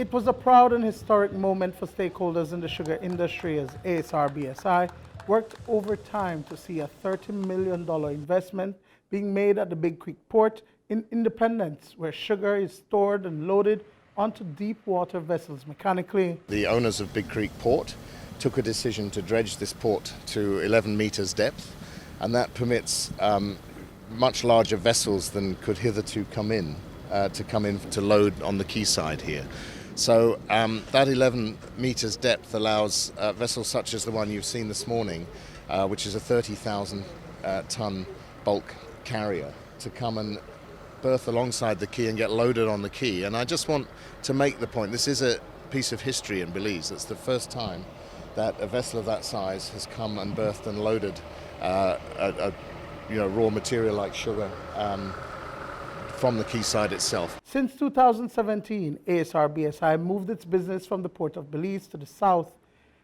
It was a proud and historic moment for stakeholders in the sugar industry as ASR BSI worked overtime to see a $30 million investment being made at the Big Creek port in Independence, where sugar is stored and loaded onto deep water vessels mechanically. The owners of Big Creek Port took a decision to dredge this port to 11 meters depth, and that permits much larger vessels than could hitherto come in to load on the quayside here. So that 11 meters depth allows vessels such as the one you've seen this morning, which is a 30,000 ton bulk carrier, to come and berth alongside the quay and get loaded on the quay. And I just want to make the point, this is a piece of history in Belize. It's the first time that a vessel of that size has come and berthed and loaded raw material like sugar from the quayside itself. Since 2017, ASR BSI moved its business from the port of Belize to the south.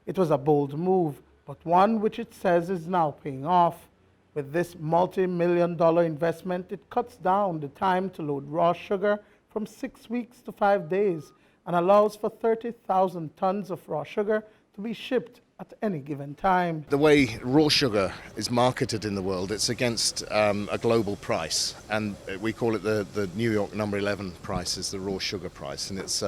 It was a bold move, but one which it says is now paying off. With this multi-million-dollar investment, it cuts down the time to load raw sugar from 6 weeks to 5 days and allows for 30,000 tons of raw sugar to be shipped at any given time. The way raw sugar is marketed in the world, it's against a global price, and we call it the New York number 11 price is the raw sugar price, and it's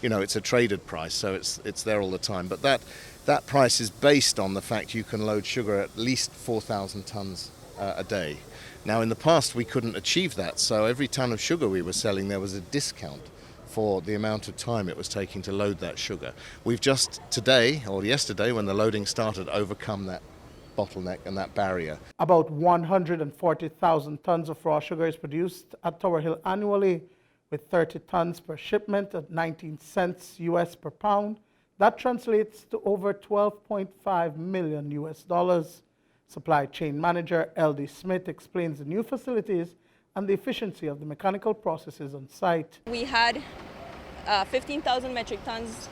it's a traded price, so it's there all the time. But that price is based on the fact you can load sugar at least 4,000 tons a day. Now in the past we couldn't achieve that, so every ton of sugar we were selling there was a discount for the amount of time it was taking to load that sugar. We've just today, or yesterday when the loading started, overcome that bottleneck and that barrier. About 140,000 tons of raw sugar is produced at Tower Hill annually, with 30 tons per shipment at 19 cents US per pound. That translates to over $12.5 million US dollars. Supply chain manager L.D. Smith explains the new facilities and the efficiency of the mechanical processes on site. We had 15,000 metric tons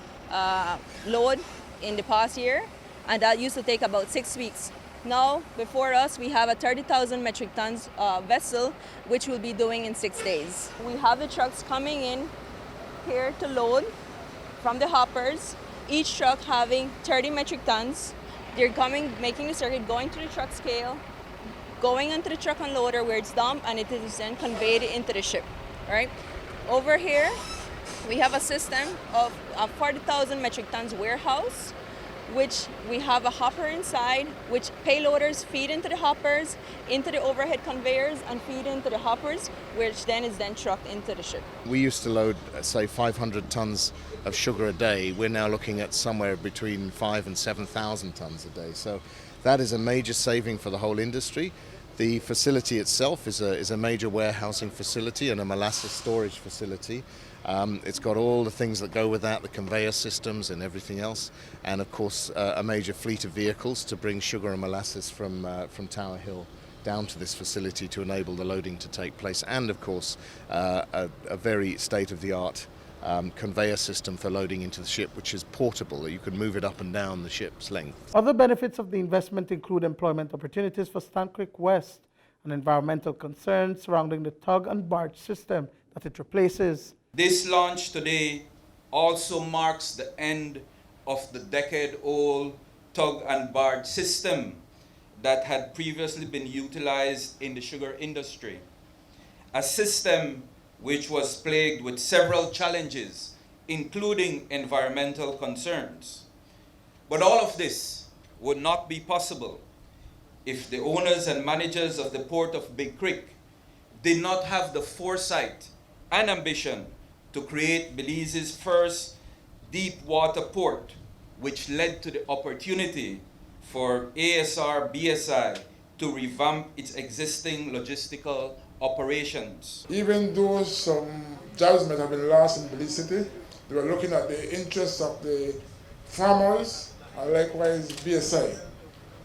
load in the past year, and that used to take about 6 weeks. Now, before us, we have a 30,000 metric tons vessel, which we'll be doing in 6 days. We have the trucks coming in here to load from the hoppers, each truck having 30 metric tons. They're coming, making the circuit, going to the truck scale, going onto the truck unloader where it's dumped, and it is then conveyed into the ship. All right. Over here, we have a system of a 40,000 metric tons warehouse, which we have a hopper inside, which payloaders feed into the hoppers, into the overhead conveyors, and feed into the hoppers, which then is trucked into the ship. We used to load, say, 500 tons of sugar a day. We're now looking at somewhere between 5,000 and 7,000 tons a day. So that is a major saving for the whole industry. The facility itself is a major warehousing facility and a molasses storage facility. It's got all the things that go with that, the conveyor systems and everything else, and of course a major fleet of vehicles to bring sugar and molasses from Tower Hill down to this facility to enable the loading to take place, and of course a very state-of-the-art conveyor system for loading into the ship, which is portable, that you can move it up and down the ship's length. Other benefits of the investment include employment opportunities for Stand Creek West and environmental concerns surrounding the tug and barge system that it replaces. This launch today also marks the end of the decade-old tug and barge system that had previously been utilized in the sugar industry, a system which was plagued with several challenges, including environmental concerns. But all of this would not be possible if the owners and managers of the port of Big Creek did not have the foresight and ambition to create Belize's first deep water port, which led to the opportunity for ASR BSI to revamp its existing logistical operations. Even though some jobs might have been lost in Belize City, they were looking at the interests of the farmers and likewise BSI.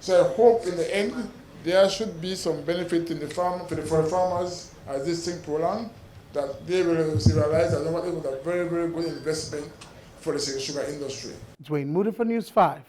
So I hope in the end there should be some benefit in the farm for the farmers as this thing prolongs, that they will realize that it was a very, very good investment for the sugar industry. Duane, Moody for News 5.